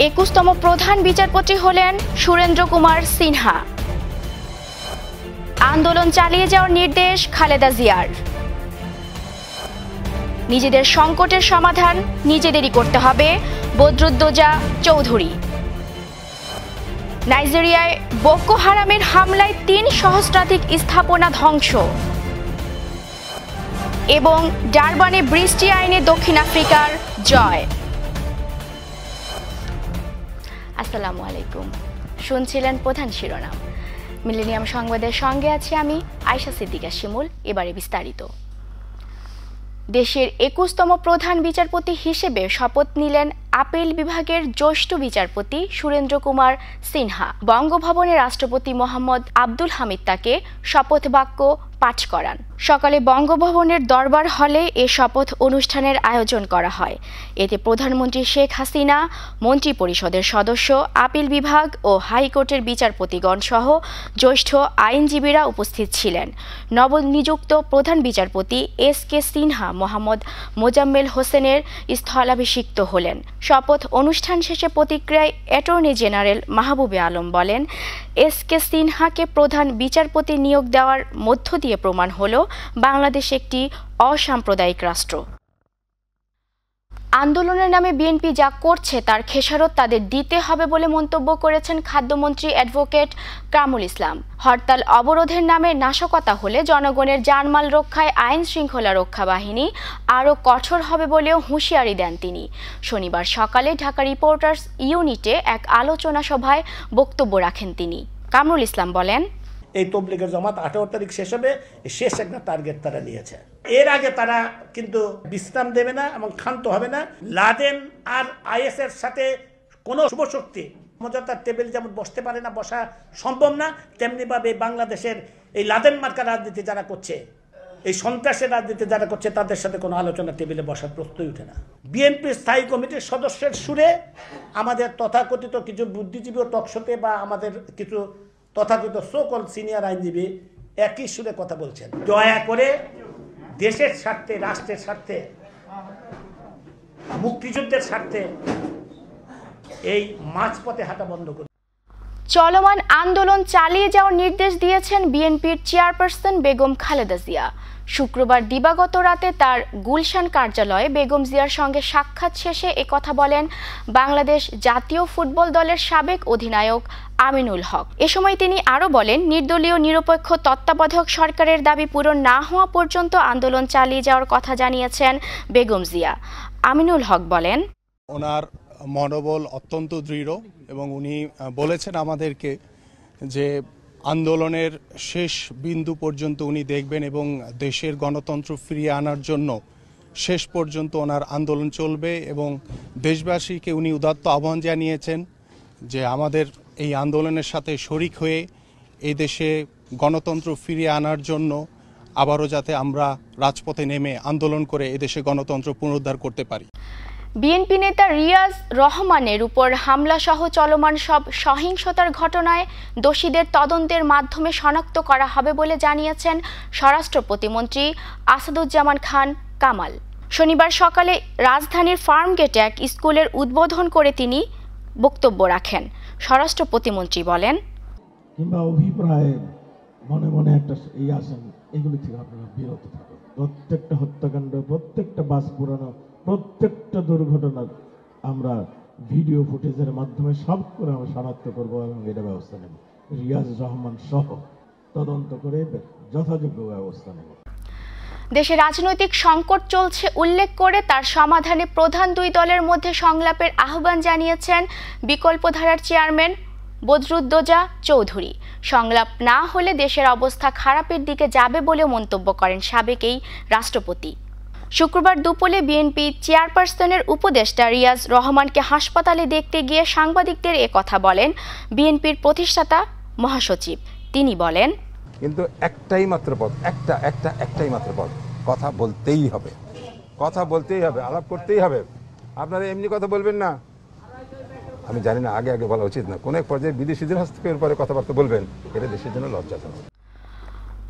21তম প্রধান বিচারপতি হলেন সুরেন্দ্র কুমার সিনহা। আন্দোলন চালিয়ে যাওয়ার নির্দেশ খালেদা জিয়ার। নিজেদের সংকটের সমাধান নিজেদেরই করতে হবে, বদরুদ্দোজা চৌধুরী। নাইজেরিয়ায় বোকো হারামের হামলায় ৩ সহস্রাধিক স্থাপনা ধ্বংস। এবং ডারবানে বৃষ্টি আইনে দক্ষিণ আফ্রিকার জয়। আসসালামু আলাইকুম। শুনছিলেন প্রধান শিরোনাম। মিলেনিয়াম সংবাদের সঙ্গে আছি আমি আয়শা সিদ্দিকা শিমুল। এবারে বিস্তারিত। দেশের 21তম প্রধান বিচারপতি হিসেবে শপথ নিলেন আপিল বিভাগের জ্যেষ্ঠ বিচারপতি সুরেন্দ্র কুমার সিনহা। বঙ্গভবনে রাষ্ট্রপতি মোহাম্মদ আব্দুল হামিদ তাকে শপথ বাক্য পাঠ করান। সকালে বঙ্গভবনের দরবার হলে এ শপথ অনুষ্ঠানের আয়োজন করা হয়। এতে প্রধানমন্ত্রী শেখ হাসিনা, মন্ত্রিপরিষদের সদস্য, আপিল বিভাগ ও হাইকোর্টের বিচারপতিগণ সহ জ্যেষ্ঠ আইনজীবীরা উপস্থিত ছিলেন। নবনিযুক্ত প্রধান বিচারপতি এস.কে. সিনহা মোহাম্মদ মোজাম্মেল হোসেনের স্থলাভিষিক্ত হলেন। শপথ অনুষ্ঠান শেষে প্রতিক্রিয়ায় অ্যাটর্নি জেনারেল মাহবুবে আলম বলেন, এস.কে. সিনহাকে প্রধান বিচারপতি নিয়োগ দেওয়ার মধ্য দিয়ে প্রমাণ হলো বাংলাদেশ একটি অসাম্প্রদায়িক রাষ্ট্র। আন্দোলনের নামে বিএনপি যা করছে তার খেসারত তাদের দিতে হবে বলে মন্তব্য করেছেন খাদ্যমন্ত্রী অ্যাডভোকেট কামরুল ইসলাম। হরতাল অবরোধের নামে নাশকতা হলে জনগণের জানমাল রক্ষায় আইন শৃঙ্খলা রক্ষা বাহিনী আরও কঠোর হবে বলেও হুঁশিয়ারি দেন তিনি। শনিবার সকালে ঢাকা রিপোর্টার্স ইউনিটে এক আলোচনা সভায় বক্তব্য রাখেন তিনি। কামরুল ইসলাম বলেন, এই তবলিগের জমাত 18 তারিখ শেষ হবে, শেষ একটা টার্গেট তারা নিয়েছে। এর আগে তারা কিন্তু বিশ্রাম দেবে না এবং ক্ষান্ত হবে না। লাদেন আর আইএস এর সাথে কোনো শুভশক্তি সমঝোতার টেবিল যেমন বসতে পারে না, বসা সম্ভব না, তেমনিভাবে বাংলাদেশের এই লাদেন মার্কা রাজনীতি যারা করছে, এই সন্ত্রাসের রাজনীতি যারা করছে, তাদের সাথে কোনো আলোচনা টেবিলে বসার প্রশ্নই ওঠে না। বিএনপির স্থায়ী কমিটির সদস্যের সুরে আমাদের তথাকথিত কিছু বুদ্ধিজীবী ও টকশোতে বা আমাদের কিছু তথাকথিত সকল সিনিয়র আইনজীবী একই সুরে কথা বলছেন, দয়া করে দেশের স্বার্থে, রাষ্ট্রের স্বার্থে, মুক্তিযুদ্ধের স্বার্থে এই মাঝপথে হাঁটা বন্ধ করুন। চলমান আন্দোলন চালিয়ে যাওয়ার নির্দেশ দিয়েছেন বিএনপির চেয়ারপারসন বেগম খালেদা জিয়া। শুক্রবার দিবাগত রাতে তার গুলশান কার্যালয়ে বেগম জিয়ার সঙ্গে সাক্ষাৎ শেষে একথা বলেন বাংলাদেশ জাতীয় ফুটবল দলের সাবেক অধিনায়ক আমিনুল হক। এ সময় তিনি আরও বলেন, নির্দলীয় নিরপেক্ষ তত্ত্বাবধায়ক সরকারের দাবি পূরণ না হওয়া পর্যন্ত আন্দোলন চালিয়ে যাওয়ার কথা জানিয়েছেন বেগম জিয়া। আমিনুল হক বলেন, ওনার মনোবল অত্যন্ত দৃঢ় এবং উনি বলেছেন আমাদেরকে যে আন্দোলনের শেষ বিন্দু পর্যন্ত উনি দেখবেন এবং দেশের গণতন্ত্র ফিরিয়ে আনার জন্য শেষ পর্যন্ত ওনার আন্দোলন চলবে। এবং দেশবাসীকে উনি উদাত্ত আহ্বান জানিয়েছেন যে আমাদের এই আন্দোলনের সাথে শরিক হয়ে এই দেশে গণতন্ত্র ফিরিয়ে আনার জন্য আবারও যাতে আমরা রাজপথে নেমে আন্দোলন করে এদেশে গণতন্ত্র পুনরুদ্ধার করতে পারি। বিএনপি নেতা রিয়াজ রহমানের উপর হামলা সহ চলমান সব সহিংসতার ঘটনায় দোষীদের তদন্তের মাধ্যমে শনাক্ত করা হবে বলে জানিয়েছেন স্বরাষ্ট্র প্রতিমন্ত্রী আসাদুজ্জামান খান কামাল। শনিবার সকালে রাজধানীর ফার্মগেটে এক স্কুলের উদ্বোধন করে তিনি বক্তব্য রাখেন। স্বরাষ্ট্র প্রতিমন্ত্রী বলেন, কিংবা অভিপ্রায় মনে মনে একটা আসেন, এগুলি থেকে আপনারা বিরত থাকুন। প্রত্যেকটা হত্যাকাণ্ড, প্রত্যেকটা বাস পুরানো, প্রত্যেকটা দুর্ঘটনার আমরা ভিডিও ফুটেজের মাধ্যমে সব করে আমরা শনাক্ত করবো এবং এটা ব্যবস্থা নেব। রিয়াজ রহমান সহ তদন্ত করে যথাযোগ্য ব্যবস্থা নেব। দেশে রাজনৈতিক সংকট চলছে উল্লেখ করে তার সমাধানে প্রধান দুই দলের মধ্যে সংলাপের আহ্বান জানিয়েছেন বিকল্পধারার চেয়ারম্যান বদরুদ্দোজা চৌধুরী। সংলাপ না হলে দেশের অবস্থা খারাপের দিকে যাবে বলে মন্তব্য করেন সাবেক এই রাষ্ট্রপতি। শুক্রবার দুপুরে বিএনপি চেয়ারপারসনের উপদেষ্টা রিয়াজ রহমানকে হাসপাতালে দেখতে গিয়ে সাংবাদিকদের কথা বলেন বিএনপির প্রতিষ্ঠাতা মহাসচিব। তিনি বলেন, কিন্তু একটাই মাত্র পথ, একটাই মাত্র পথ, কথা বলতেই হবে, কথা বলতেই হবে, আলাপ করতেই হবে। আপনারা এমনি কথা বলবেন না, আমি জানি না, আগে বলা উচিত না, কোন এক পর্যায়ে বিদেশিদের হস্তক্ষেপের পরে কথাবার্তা বলবেন, এটা দেশের জন্য লজ্জাজনক।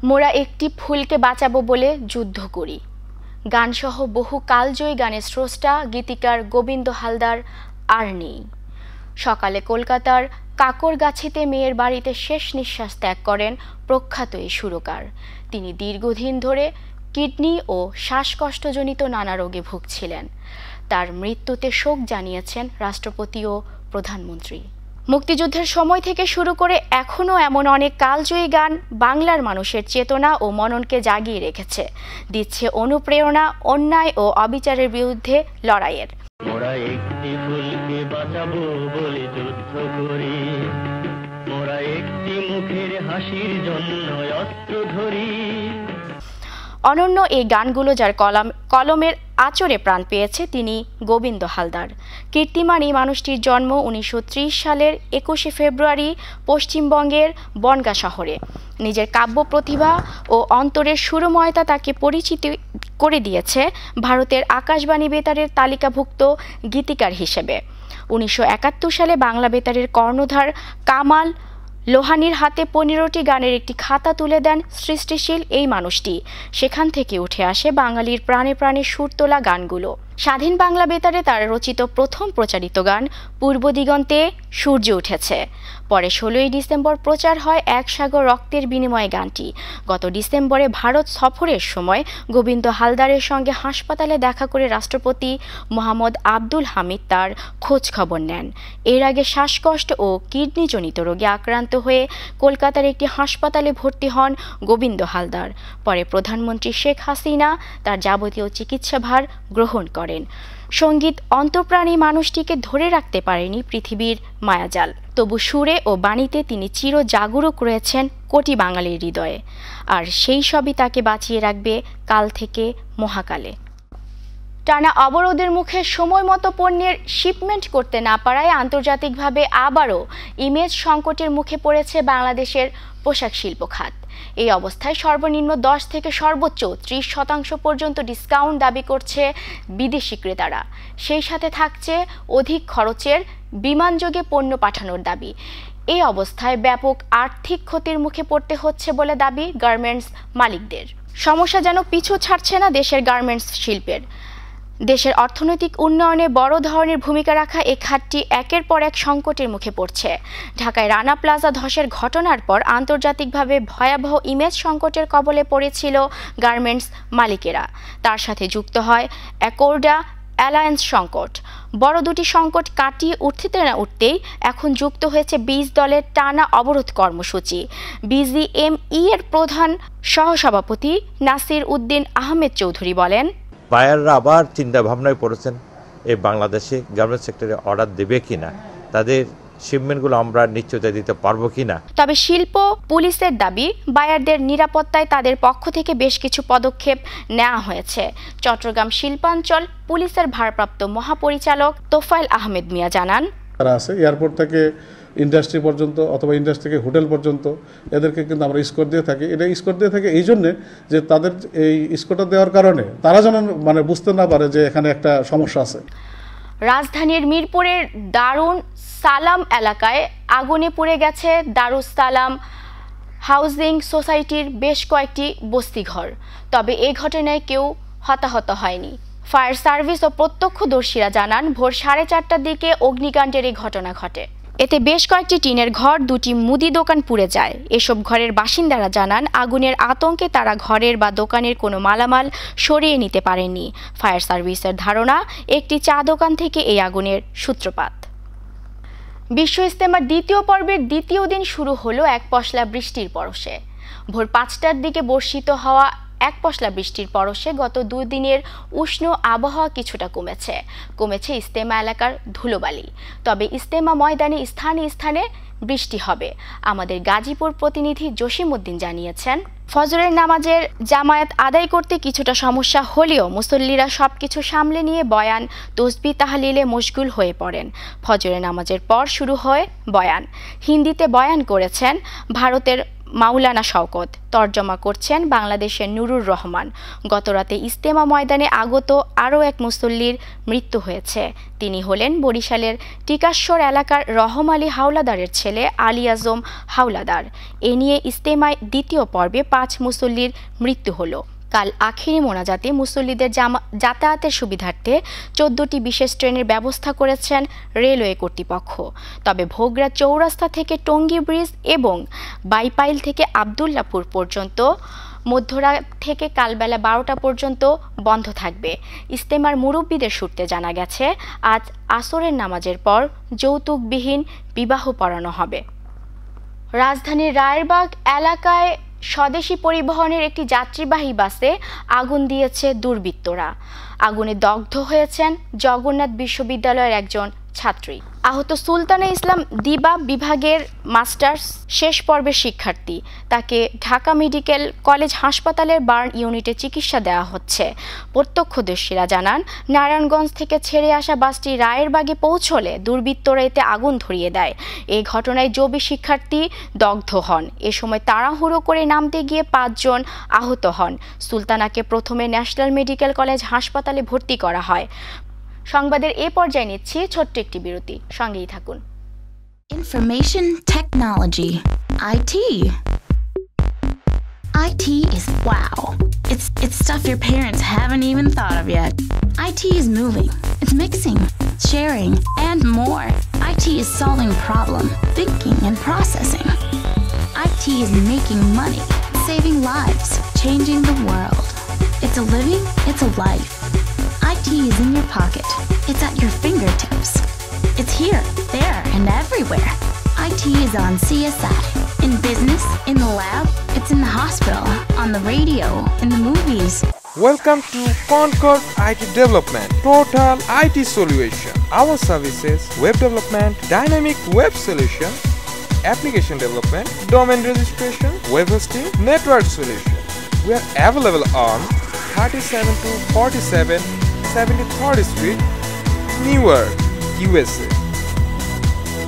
মোরা একটি ফুলকে বাঁচাবো বলে যুদ্ধ করি গানসহ বহু কালজয়ী গানের স্রষ্টা গীতিকার গোবিন্দ হালদার আর নেই। সকালে কলকাতার কাকরগাছিতে মেয়ের বাড়িতে শেষ নিঃশ্বাস ত্যাগ করেন প্রখ্যাত এই সুরকার। তিনি দীর্ঘদিন ধরে কিডনি ও শ্বাসকষ্টজনিত নানা রোগে ভুগছিলেন। তার মৃত্যুতে শোক জানিয়েছেন রাষ্ট্রপতি ও প্রধানমন্ত্রী। মুক্তিযুদ্ধের সময় থেকে শুরু করে এখনও এমন অনেক কালজয়ী গান বাংলার মানুষের চেতনা ও মননকে জাগিয়ে রেখেছে, দিচ্ছে অনুপ্রেরণা অন্যায় ও অবিচারের বিরুদ্ধে লড়াইয়ের। মোরা একটি ফুলকে বাঁচাবো বলে যুদ্ধ করি, মোরা একটি মুখের হাসির জন্য অস্ত্র ধরি। অনন্য এই গানগুলো যার কলমের আচরে প্রাণ পেয়েছে তিনি গোবিন্দ হালদার। কীর্তিমান এই মানুষটির জন্ম 1930 সালের 21শে ফেব্রুয়ারি পশ্চিমবঙ্গের বনগাঁ শহরে। নিজের কাব্য প্রতিভা ও অন্তরের সুরময়তা তাকে পরিচিতি করে দিয়েছে ভারতের আকাশবাণী বেতারের তালিকাভুক্ত গীতিকার হিসেবে। 1971 সালে বাংলা বেতারের কর্ণধার কামাল লোহানীর হাতে 15টি গানের একটি খাতা তুলে দেন সৃষ্টিশীল এই মানুষটি। সেখান থেকে উঠে আসে বাঙালির প্রাণে প্রাণে সুর তোলা গানগুলো। স্বাধীন বাংলা বেতারে তার রচিত প্রথম প্রচারিত গান পূর্ব দিগন্তে সূর্য উঠেছে। পরে 16ই ডিসেম্বর প্রচার হয় এক সাগর রক্তের বিনিময়ে গানটি। গত ডিসেম্বরে ভারত সফরের সময় গোবিন্দ হালদারের সঙ্গে হাসপাতালে দেখা করে রাষ্ট্রপতি মোহাম্মদ আব্দুল হামিদ তার খোঁজ খবর নেন। এর আগে শ্বাসকষ্ট ও কিডনিজনিত রোগে আক্রান্ত হয়ে কলকাতার একটি হাসপাতালে ভর্তি হন গোবিন্দ হালদার। পরে প্রধানমন্ত্রী শেখ হাসিনা তার যাবতীয় চিকিৎসাভার গ্রহণ করেন। সঙ্গীত অন্তঃপ্রাণী মানুষটিকে ধরে রাখতে পারেনি পৃথিবীর মায়াজাল, তবু সুরে ও বাণীতে তিনি চির জাগরুক রয়েছেন কোটি বাঙালির হৃদয়ে। আর সেই সবই তাকে বাঁচিয়ে রাখবে কাল থেকে মহাকালে। টানা অবরোধের মুখে সময় মতো পণ্যের শিপমেন্ট করতে না পারায় আন্তর্জাতিকভাবে আবারও ইমেজ সংকটের মুখে পড়েছে বাংলাদেশের পোশাক শিল্প খাত। এই অবস্থায় সর্বনিম্ন 10 থেকে সর্বোচ্চ 30% পর্যন্ত ডিসকাউন্ট দাবি করছে বিদেশি ক্রেতারা। সেই সাথে থাকছে অধিক খরচের বিমানযোগে পণ্য পাঠানোর দাবি। এই অবস্থায় ব্যাপক আর্থিক ক্ষতির মুখে পড়তে হচ্ছে বলে দাবি গার্মেন্টস মালিকদের। সমস্যা যেন পিছু ছাড়ছে না দেশের গার্মেন্টস শিল্পের। দেশের অর্থনৈতিক উন্নয়নে বড় ধরনের ভূমিকা রাখা এই খাতটি একের পর এক সংকটের মুখে পড়ছে। ঢাকায় রানা প্লাজা ধসের ঘটনার পর আন্তর্জাতিকভাবে ভয়াবহ ইমেজ সংকটের কবলে পড়েছিল গার্মেন্টস মালিকেরা। তার সাথে যুক্ত হয় অ্যাকর্ডা অ্যালায়েন্স সংকট। বড় দুটি সংকট কাটিয়ে উঠতে না উঠতেই এখন যুক্ত হয়েছে 20 দলের টানা অবরোধ কর্মসূচি। বিজিএমই এর প্রধান সহসভাপতি নাসির উদ্দিন আহমেদ চৌধুরী বলেন, বায়াররা আবার চিন্তা ভাবনায় পড়েছেন এই বাংলাদেশে গার্মেন্টস সেক্টরে অর্ডার দেবে কিনা, তাদের শিপমেন্টগুলো আমরা নিশ্চয়তা দিতে পারবো কিনা। তবে শিল্প পুলিশের দাবি বায়ারদের নিরাপত্তায় তাদের পক্ষ থেকে বেশ কিছু পদক্ষেপ নেওয়া হয়েছে। চট্টগ্রাম শিল্পাঞ্চল পুলিশের ভারপ্রাপ্ত মহাপরিচালক তোফায়েল আহমেদ মিয়া জানান, তারা আছে এয়ারপোর্ট থেকে ইন্ডাস্ট্রি পর্যন্ত অথবা ইন্ডাস্ট্রি থেকে হোটেল পর্যন্ত এদেরকে কিন্তু আমরা স্কোর দিয়ে থাকি। এটা স্কোর দিয়ে থাকি এই জন্যে যে তাদের এই স্কোরটা দেওয়ার কারণে তারা যেন মানে বুঝতে না পারে যে এখানে একটা সমস্যা আছে। রাজধানীর মিরপুরের দারুন সালাম এলাকায় আগুনে পুড়ে গেছে দারুস সালাম হাউজিং সোসাইটির বেশ কয়েকটি বস্তিঘর। তবে এই ঘটনায় কেউ হতাহত হয়নি। ফায়ার সার্ভিস ও প্রত্যক্ষদর্শীরা জানান, ভোর 4:30টার দিকে অগ্নিকাণ্ডের এই ঘটনা ঘটে। এতে বেশ কয়েকটি টিনের ঘর, 2টি মুদি দোকান পুড়ে যায়। এসব ঘরের বাসিন্দারা জানান, আগুনের আতঙ্কে তারা ঘরের বা দোকানের কোনো মালামাল সরিয়ে নিতে পারেননি। ফায়ার সার্ভিসের ধারণা, একটি চা দোকান থেকে এই আগুনের সূত্রপাত। বিশ্ব ইজতেমার দ্বিতীয় পর্বের দ্বিতীয় দিন শুরু হলো এক পশলা বৃষ্টির পরশে। ভোর 5টার দিকে বর্ষিত হওয়া এক পশলা বৃষ্টির পরশে গত 2 দিনের উষ্ণ আবহাওয়া কিছুটা কমেছে ইজতেমা এলাকার ধুলোবালি। তবে ইজতেমা ময়দানে স্থানে স্থানে বৃষ্টি হবে। আমাদের গাজীপুর প্রতিনিধি জসিমউদ্দিন জানিয়েছেন, ফজরের নামাজের জামায়াত আদায় করতে কিছুটা সমস্যা হলেও মুসল্লিরা সবকিছু সামলে নিয়ে বয়ান, তসবিহ, তাহলিলে মশগুল হয়ে পড়েন। ফজরের নামাজের পর শুরু হয় বয়ান। হিন্দিতে বয়ান করেছেন ভারতের মাওলানা শওকত, তর্জমা করছেন বাংলাদেশের নুরুর রহমান। গতরাতে ইজতেমা ময়দানে আগত আরও এক মুসল্লির মৃত্যু হয়েছে। তিনি হলেন বরিশালের টিকাশ্বর এলাকার রহম আলী হাওলাদারের ছেলে আলী আজম হাওলাদার। এ নিয়ে ইজতেমায় দ্বিতীয় পর্বে 5 মুসল্লির মৃত্যু হলো। কাল আখিরি মোনাজাতে মুসল্লিদের যাতায়াতের সুবিধার্থে 14টি বিশেষ ট্রেনের ব্যবস্থা করেছেন রেলওয়ে কর্তৃপক্ষ। তবে ভোগড়া চৌরাস্তা থেকে টঙ্গী ব্রিজ এবং বাইপাইল থেকে আবদুল্লাপুর পর্যন্ত মধ্যরাত থেকে কাল বেলা 12টা পর্যন্ত বন্ধ থাকবে। ইজতেমার মুরব্বীদের সূত্রে জানা গেছে আজ আসরের নামাজের পর যৌতুকবিহীন বিবাহ পড়ানো হবে। রাজধানীর রায়েরবাগ এলাকায় স্বদেশী পরিবহনের একটি যাত্রীবাহী বাসে আগুন দিয়েছে দুর্বৃত্তরা। আগুনে দগ্ধ হয়েছেন জগন্নাথ বিশ্ববিদ্যালয়ের একজন ছাত্রী। আহত সুলতানা ইসলাম দিবা বিভাগের মাস্টার্স শেষ পর্বের শিক্ষার্থী। তাকে ঢাকা মেডিকেল কলেজ হাসপাতালের বার্ন ইউনিটে চিকিৎসা দেওয়া হচ্ছে। প্রত্যক্ষদর্শীরা জানান, নারায়ণগঞ্জ থেকে ছেড়ে আসা বাসটি রায়েরবাগে পৌঁছলে দুর্বৃত্তরা এতে আগুন ধরিয়ে দেয়। এই ঘটনায় জবি শিক্ষার্থী দগ্ধ হন। এ সময় তাড়াহুড়ো করে নামতে গিয়ে 5 জন আহত হন। সুলতানাকে প্রথমে ন্যাশনাল মেডিকেল কলেজ হাসপাতালে ভর্তি করা হয়। সংবাদের এ পর্যায়ে নিচ্ছি ছোট্ট একটি বিরতি, সঙ্গেই থাকুন। Information technology, IT. IT is wow. It's stuff your parents haven't even thought of yet. IT is moving, it's mixing, sharing, and more. IT is solving problem, thinking and processing. IT is making money, saving lives, changing the world. It's a living, it's a life. IT is in your pocket. It's at your fingertips. It's here, there, and everywhere. IT is on CSI, in business, in the lab, it's in the hospital, on the radio, in the movies. Welcome to Concord IT Development, total IT solution. Our services: web development, dynamic web solution, application development, domain registration, web hosting, network solution. We are available on 37 to 47 73rd Street, Newark, USA.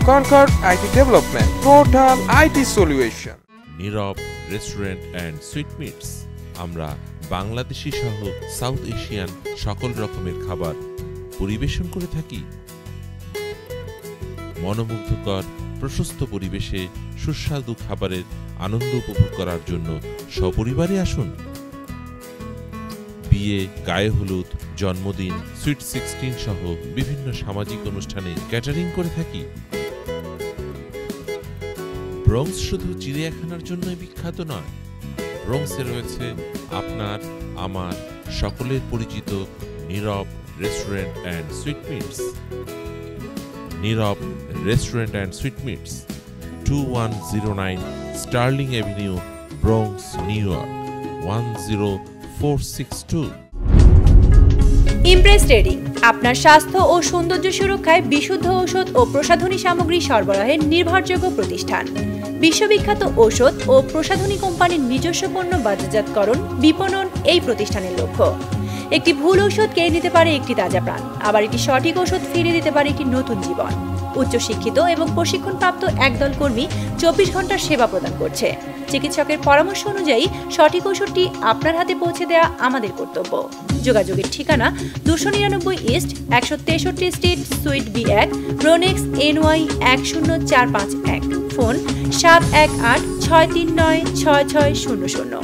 Concord IT Development, total IT solution. Nirob restaurant and sweet meats. আমরা বাংলাদেশি সহ south Asian সকল রকমের খাবার পরিবেশন করে থাকি। মনোমুগ্ধকর প্রশস্ত পরিবেশে সুস্বাদু খাবারের আনন্দ উপভোগ করার জন্য সপরিবারে আসুন। বিয়ে, গায়ে হলুদ, জন্মদিন, সুইট 16 সহ বিভিন্ন সামাজিক অনুষ্ঠানে ক্যাটারিং করে থাকি। ব্রঙ্কস শুধু চিড়িয়াখানার জন্যই বিখ্যাত নয়, ব্রঙ্কসে রয়েছে আপনার, আমার, সকলের পরিচিত Nirob restaurant and sweet Meats. Nirob restaurant and sweet Meats, 2109 Sterling Avenue, Bronx, New York 10462। Impress Trading আপনার স্বাস্থ্য ও সৌন্দর্য সুরক্ষায় বিশুদ্ধ ঔষধ ও প্রসাধনী সামগ্রী সরবরাহের নির্ভরযোগ্য প্রতিষ্ঠান। বিশ্ববিখ্যাত ঔষধ ও প্রসাধনী কোম্পানির নিজস্ব পণ্য বাজারজাতকরণ, বিপণন এই প্রতিষ্ঠানের লক্ষ্য। একটি ভুল ঔষধ কেড়ে নিতে পারে একটি তাজা প্রাণ, আবার একটি সঠিক ঔষধ ফিরিয়ে দিতে পারে একটি নতুন জীবন। উচ্চশিক্ষিত এবং প্রশিক্ষণপ্রাপ্ত একদল কর্মী 24 ঘন্টার সেবা প্রদান করছে। চিকিৎসকের পরামর্শ অনুযায়ী সঠিক ঔষধটি আপনার হাতে পৌঁছে দেওয়া আমাদের কর্তব্য। যোগাযোগের ঠিকানা 299 east 163 street, sweet B1, রোনেক্স NY 10451, phone 718-639-6600।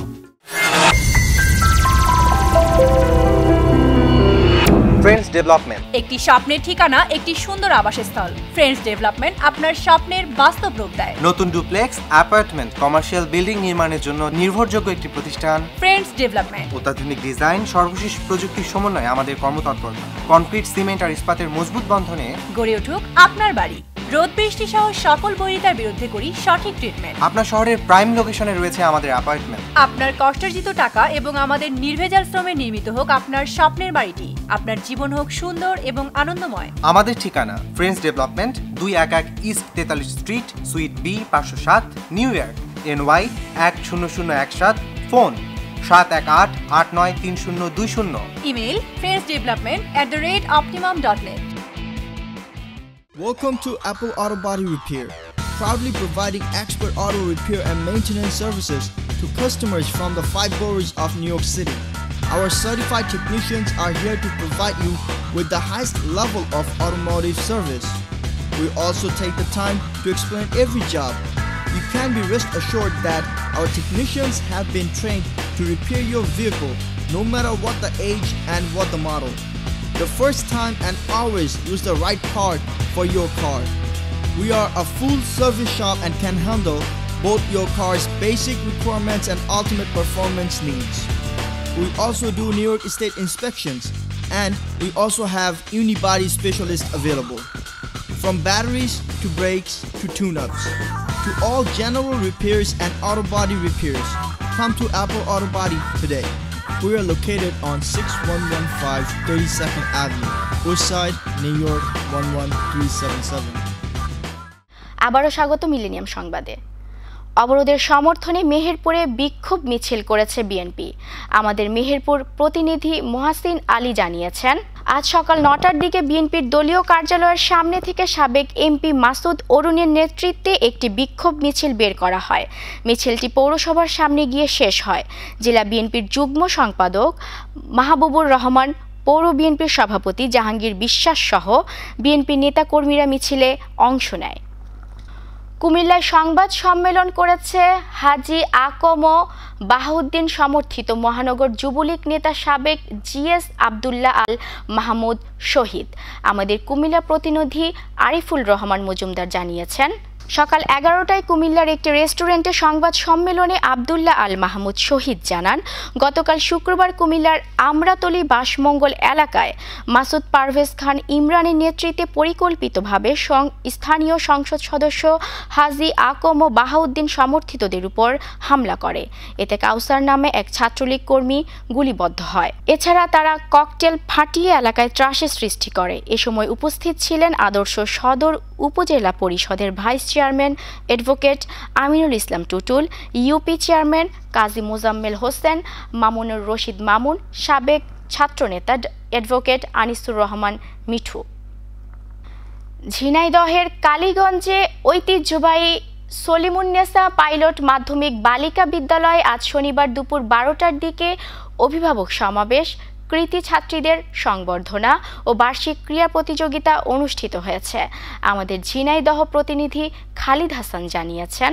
Friends development, একটি স্বপ্নের ঠিকানা, একটি সুন্দর আবাসস্থল। ফ্রেন্ডস ডেভেলপমেন্ট আপনার স্বপ্নের বাস্তব রূপ দেয়। নতুন ডুপ্লেক্স, অ্যাপার্টমেন্ট, কমার্শিয়াল বিল্ডিং নির্মাণের জন্য নির্ভরযোগ্য একটি প্রতিষ্ঠান ফ্রেন্ডস ডেভেলপমেন্ট। অত্যাধুনিক ডিজাইন, সর্বশেষ প্রযুক্তির সমন্বয়ে আমাদের কর্মতৎপরতা কনক্রিট, সিমেন্ট আর ইস্পাতের মজবুত বন্ধনে গড়ে উঠুক আপনার বাড়ি। রোদ বৃষ্টি সহ সকল বৈরিতার বিরুদ্ধে করি সঠিক ট্রিটমেন্ট। আপনার শহরের প্রাইম লোকেশনে রয়েছে আমাদের অ্যাপার্টমেন্ট। আপনার কষ্টার্জিত টাকা এবং আমাদের নির্ভেজাল শ্রমে নির্মিত হোক আপনার স্বপ্নের বাড়িটি। আপনার জীবন হোক সুন্দর এবং আনন্দময়। আমাদের ঠিকানা friends development, 211 east 43 street, sweet B 507, new York NY 10017, phone 718-893020। Email friendsdevelopment@optimum.net। Welcome to Apple Auto Body Repair, proudly providing expert auto repair and maintenance services to customers from the 5 boroughs of New York City. Our certified technicians are here to provide you with the highest level of automotive service. We also take the time to explain every job. You can be rest assured that our technicians have been trained to repair your vehicle, no matter what the age and what the model. The first time and always use the right part for your car. We are a full service shop and can handle both your car's basic requirements and ultimate performance needs. We also do New York State inspections, and we also have unibody specialists available. From batteries to brakes to tune-ups, to all general repairs and auto body repairs, come to Apple Auto Body today. We are located on 6115 32nd Avenue, Woodside, New York 11377. আবারও স্বাগত millennium সংবাদে। অবরোধের সমর্থনে মেহেরপুরে বিক্ষোভ মিছিল করেছে BNP. আমাদের মেহেরপুর প্রতিনিধি মোহাসিন আলী জানিয়েছেন, আজ সকাল ৯টার দিকে বিএনপির দলীয় কার্যালয়ের সামনে থেকে সাবেক এমপি মাসুদ অরুণের নেতৃত্বে একটি বিক্ষোভ মিছিল বের করা হয়। মিছিলটি পৌরসভার সামনে গিয়ে শেষ হয়। জেলা বিএনপির যুগ্ম সম্পাদক মাহবুবুর রহমান, পৌর বিএনপির সভাপতি জাহাঙ্গীর বিশ্বাস সহ বিএনপির নেতাকর্মীরা মিছিলে অংশ নেয়। কুমিল্লায় সংবাদ সম্মেলন করেছে হাজী আকম বাহাউদ্দিন সমর্থিত মহানগর যুবলীগ নেতা সাবেক জিএস আব্দুল্লাহ আল মাহমুদ শহীদ। আমাদের কুমিল্লা প্রতিনিধি আরিফুল রহমান মজুমদার জানিয়েছেন, সকাল 11টায় কুমিল্লার একটি রেস্টুরেন্টে সংবাদ সম্মেলনে আব্দুল্লাহ আল মাহমুদ শহীদ জানান, গতকাল শুক্রবার কুমিল্লার আমরাতলী বাসমঙ্গল এলাকায় মাসুদ পারভেজ খান ইমরানের নেতৃত্বে পরিকল্পিতভাবে স্থানীয় সংসদ সদস্য হাজী আকম বাহাউদ্দিন সমর্থিতদের উপর হামলা করে। এতে কাউসার নামে এক ছাত্রলীগ কর্মী গুলিবদ্ধ হয়। এছাড়া তারা ককটেল ফাটিয়ে এলাকায় ত্রাসের সৃষ্টি করে। এ সময় উপস্থিত ছিলেন আদর্শ সদর উপজেলা পরিষদের vice chairman advocate Aminul Islam Tutul, UP chairman কাজী মোজাম্মেল হোসেন, মামুনুর রশিদ মামুন, সাবেক ছাত্রনেতা অ্যাডভোকেট আনিসুর রহমান মিঠু। ঝিনাইদহের কালীগঞ্জে ঐতিহ্যবাহী সলিমুন্নেসা পাইলট মাধ্যমিক বালিকা বিদ্যালয়ে আজ শনিবার দুপুর 12টার দিকে অভিভাবক সমাবেশ, কৃতি ছাত্রীদের সংবর্ধনা ও বার্ষিক ক্রীড়া প্রতিযোগিতা অনুষ্ঠিত হয়েছে। আমাদের ঝিনাইদহ প্রতিনিধি খালিদ হাসান জানিয়েছেন,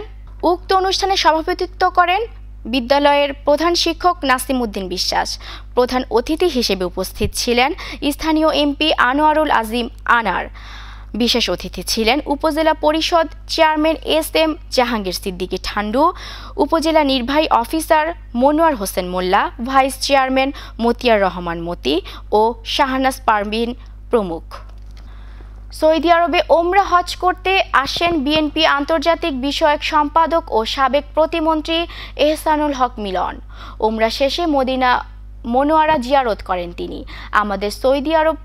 উক্ত অনুষ্ঠানে সভাপতিত্ব করেন বিদ্যালয়ের প্রধান শিক্ষক নাসিম উদ্দিন বিশ্বাস। প্রধান অতিথি হিসেবে উপস্থিত ছিলেন স্থানীয় এমপি আনোয়ারুল আজিম আনার। বিশেষ অতিথি ছিলেন উপজেলা পরিষদ চেয়ারম্যান এস.এম. জাহাঙ্গীর সিদ্দিকী ঠান্ডু, উপজেলা নির্বাহী অফিসার মনোয়ার হোসেন মোল্লা, ভাইস চেয়ারম্যান মতিয়ার রহমান মতি ও শাহনাজ পারভিন প্রমুখ। সৌদি আরবে ওমরা হজ করতে আসেন বিএনপি আন্তর্জাতিক বিষয়ক সম্পাদক ও সাবেক প্রতিমন্ত্রী এহসানুল হক মিলন। ওমরা শেষে মদিনা মনোয়ারা জিয়ারত করেন তিনি। আমাদের সৌদি আরব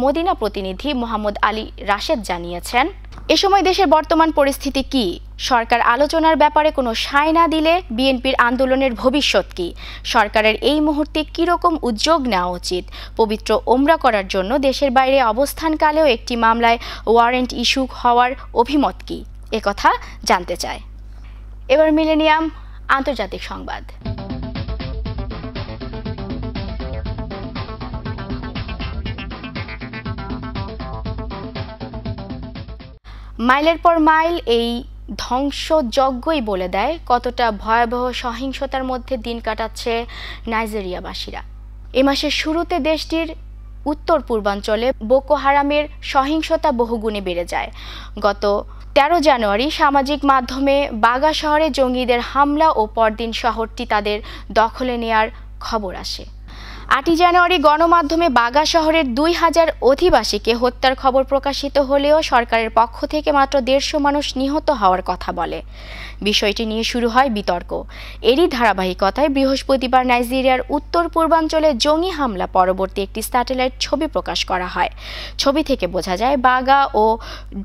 মদিনা প্রতিনিধি মোহাম্মদ আলী রাশেদ জানিয়েছেন, এ সময় দেশের বর্তমান পরিস্থিতি কি, সরকার আলোচনার ব্যাপারে কোনো সায় না দিলে বিএনপির আন্দোলনের ভবিষ্যৎ কি, সরকারের এই মুহূর্তে কীরকম উদ্যোগ নেওয়া উচিত, পবিত্র ওমরা করার জন্য দেশের বাইরে অবস্থানকালেও একটি মামলায় ওয়ারেন্ট ইস্যু হওয়ার অভিমত কি, একথা জানতে চায়। এবার মিলেনিয়াম আন্তর্জাতিক সংবাদ। মাইলের পর মাইল এই ধ্বংসযজ্ঞই বলে দেয় কতটা ভয়াবহ সহিংসতার মধ্যে দিন কাটাচ্ছে নাইজেরিয়াবাসীরা। এ মাসের শুরুতে দেশটির উত্তর পূর্বাঞ্চলে বোকো হারামের সহিংসতা বহুগুণে বেড়ে যায়। গত 13 জানুয়ারি সামাজিক মাধ্যমে বাগা শহরে জঙ্গিদের হামলা ও পরদিন শহরটি তাদের দখলে নেয়ার খবর আসে। 8 জানুয়ারি গণমাধ্যমে বাগা শহরের 2000 অধিবাসীকে হত্যার খবর প্রকাশিত হলেও সরকারের পক্ষ থেকে মাত্র 150 মানুষ নিহত হওয়ার কথা বলে। বিষয়টি নিয়ে শুরু হয় বিতর্ক। এরই ধারাবাহিকতায় বৃহস্পতিবার নাইজেরিয়ার উত্তর পূর্বাঞ্চলে জঙ্গি হামলা পরবর্তী একটি স্যাটেলাইট ছবি প্রকাশ করা হয়। ছবি থেকে বোঝা যায় বাগা ও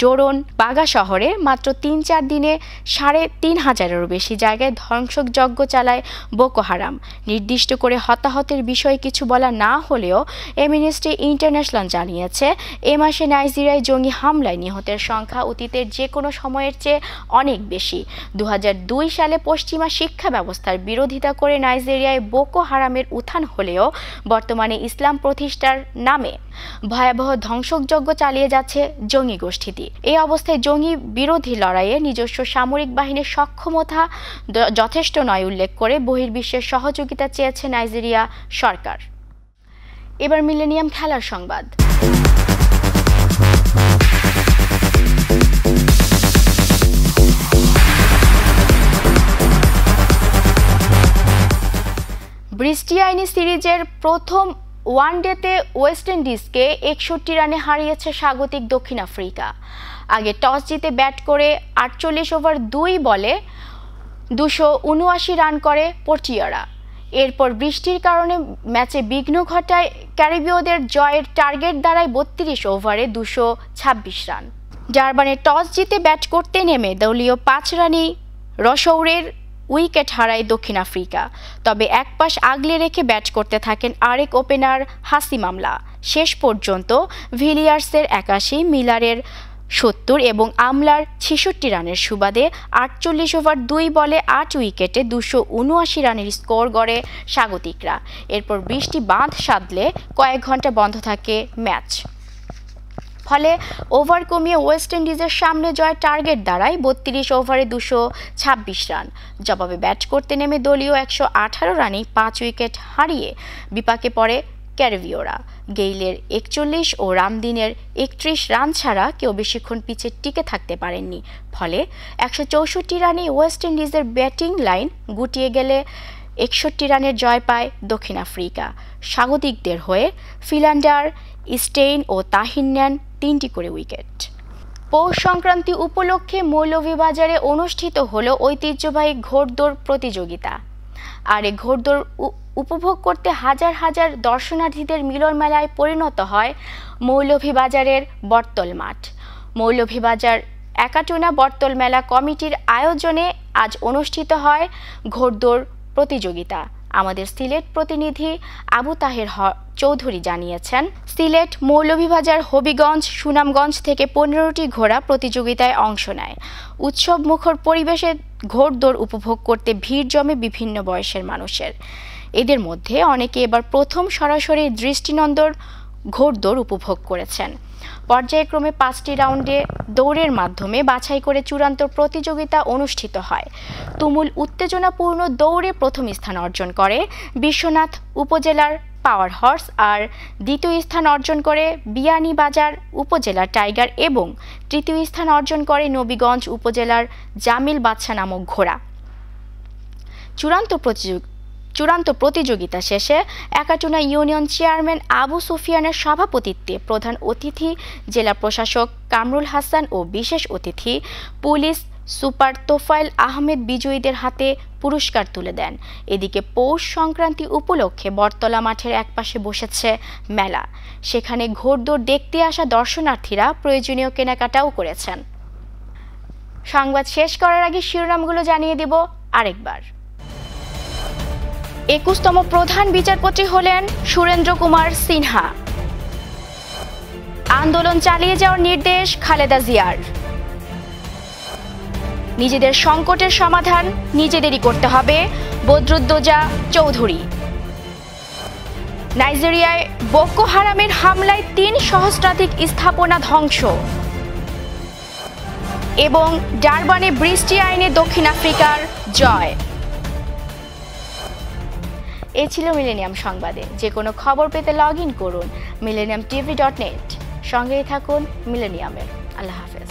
ডোরন বাগা শহরে মাত্র 3-4 দিনে 3500-এরও বেশি জায়গায় ধ্বংসযজ্ঞ চালায় বোকো হারাম। নির্দিষ্ট করে হতাহতের বিষয়ে কিছু কিছু বলা না হলেও অ্যামনেস্টি ইন্টারন্যাশনাল জানিয়েছে এ মাসে নাইজেরিয়ায় জঙ্গি হামলায় নিহতের সংখ্যা অতীতের যে কোনো সময়ের চেয়ে অনেক বেশি। 2002 সালে পশ্চিমা শিক্ষা ব্যবস্থার বিরোধিতা করে নাইজেরিয়ায় বোকো হারামের উত্থান হলেও বর্তমানে ইসলাম প্রতিষ্ঠার নামে ভয়াবহ ধ্বংসযজ্ঞ চালিয়ে যাচ্ছে জঙ্গি গোষ্ঠীটি। এই অবস্থায় জঙ্গি বিরোধী লড়াইয়ে নিজস্ব সামরিক বাহিনীর সক্ষমতা যথেষ্ট নয় উল্লেখ করে বহির্বিশ্বের সহযোগিতা চেয়েছে নাইজেরিয়া সরকার। এবার মিলেনিয়াম খেলার সংবাদ। বৃষ্টি আইনি সিরিজের প্রথম ওয়ানডেতে ওয়েস্ট ইন্ডিজকে 61 রানে হারিয়েছে স্বাগতিক দক্ষিণ আফ্রিকা। আগে টস জিতে ব্যাট করে 48 ওভার 2 বলে 279 রান করে পটিয়ারা। এরপর বৃষ্টির কারণে ম্যাচে বিঘ্ন ঘটায় ক্যারিবীয়দের জয়ের টার্গেট দাঁড়ায় 32 ওভারে 226 রান। ডারবানে টস জিতে ব্যাট করতে নেমে দলীয় 5 রানেই রসৌরের উইকেট হারায় দক্ষিণ আফ্রিকা। তবে এক পাশ আগলে রেখে ব্যাট করতে থাকেন আরেক ওপেনার হাসিম আমলা। শেষ পর্যন্ত ভিলিয়ার্সের 81, মিলারের 70 এবং আমলার 66 রানের সুবাদে 48 ওভার 2 বলে 8 উইকেটে 279 রানের স্কোর গড়ে স্বাগতিকরা। এরপর বৃষ্টি বাঁধ সাধলে কয়েক ঘন্টা বন্ধ থাকে ম্যাচ। ফলে ওভার কমিয়ে ওয়েস্ট ইন্ডিজের সামনে জয়ের টার্গেট দাঁড়ায় 32 ওভারে 226 রান। জবাবে ব্যাট করতে নেমে দলীয় 118 রানে 5 উইকেট হারিয়ে বিপাকে পড়ে ক্যারিবীয়রা। গেইলের 41 ও রামদিনের 31 রান ছাড়া কেউ বেশিক্ষণ পিচে টিকে থাকতে পারেননি। ফলে 164 রানে ওয়েস্ট ইন্ডিজের ব্যাটিং লাইন গুটিয়ে গেলে 61 রানের জয় পায় দক্ষিণ আফ্রিকা। স্বাগতিকদের হয়ে ফিল্যান্ডার, স্টেইন ও তাহিন নেন 3টি করে উইকেট। পৌষ সংক্রান্তি উপলক্ষে মৌলভীবাজারে অনুষ্ঠিত হলো ঐতিহ্যবাহী ঘোড়দৌড় প্রতিযোগিতা। আর এই ঘোড়দৌড় উপভোগ করতে হাজার হাজার দর্শনার্থীদের মিলন মেলায় পরিণত হয় মৌলভীবাজারের বটতল মাঠ। মৌলভীবাজার একাটুনা বটতল মেলা কমিটির আয়োজনে আজ অনুষ্ঠিত হয় ঘোড়দৌড় প্রতিযোগিতা। আমাদের সিলেট প্রতিনিধি আবু তাহের চৌধুরী জানিয়েছেন, সিলেট, মৌলভীবাজার, হবিগঞ্জ, সুনামগঞ্জ থেকে 15টি ঘোড়া প্রতিযোগিতায় অংশ নেয়। উৎসব মুখর পরিবেশে ঘোড়দৌড় উপভোগ করতে ভিড় জমে বিভিন্ন বয়সের মানুষের। এদের মধ্যে অনেকে এবার প্রথম সরাসরি দৃষ্টিনন্দন ঘোড়দৌড় উপভোগ করেছেন। পর্যায়ক্রমে 5টি রাউন্ডে দৌড়ের মাধ্যমে বাছাই করে চূড়ান্ত প্রতিযোগিতা অনুষ্ঠিত হয়। তুমুল উত্তেজনাপূর্ণ দৌড়ে প্রথম স্থান অর্জন করে বিশ্বনাথ উপজেলার পাওয়ার হর্স, আর দ্বিতীয় স্থান অর্জন করে বিয়ানীবাজার উপজেলার টাইগার এবং তৃতীয় স্থান অর্জন করে নবীগঞ্জ উপজেলার জামিল বাদশা নামক ঘোড়া। চূড়ান্ত প্রতিযোগিতা শেষে একাটুনা ইউনিয়ন চেয়ারম্যান আবু সুফিয়ানের সভাপতিত্বে প্রধান অতিথি জেলা প্রশাসক কামরুল হাসান ও বিশেষ অতিথি পুলিশ সুপার তোফায়েল আহমেদ বিজয়ীদের হাতে পুরস্কার তুলে দেন। এদিকে পৌষ সংক্রান্তি উপলক্ষে বটতলা মাঠের একপাশে বসেছে মেলা। সেখানে ঘোড়দৌড় দেখতে আসা দর্শনার্থীরা প্রয়োজনীয় কেনাকাটাও করেছেন। সংবাদ শেষ করার আগে শিরোনামগুলো জানিয়ে দেব আরেকবার। 21তম প্রধান বিচারপতি হলেন সুরেন্দ্র কুমার সিনহা। আন্দোলন চালিয়ে যাওয়ার নির্দেশ খালেদা জিয়ার। নিজেদের সংকটের সমাধান নিজেদেরই করতে হবে, বদরুদ্দোজা চৌধুরী। নাইজেরিয়ায় বোকো হারামের হামলায় 3 সহস্রাধিক স্থাপনা ধ্বংস। এবং ডারবানে বৃষ্টি আইনে দক্ষিণ আফ্রিকার জয়। এই ছিল মিলেনিয়াম সংবাদে। যে কোনো খবর পেতে লগ ইন করুন millenniumtv.net। সঙ্গেই থাকুন মিলেনিয়ামের। আল্লাহ হাফেজ।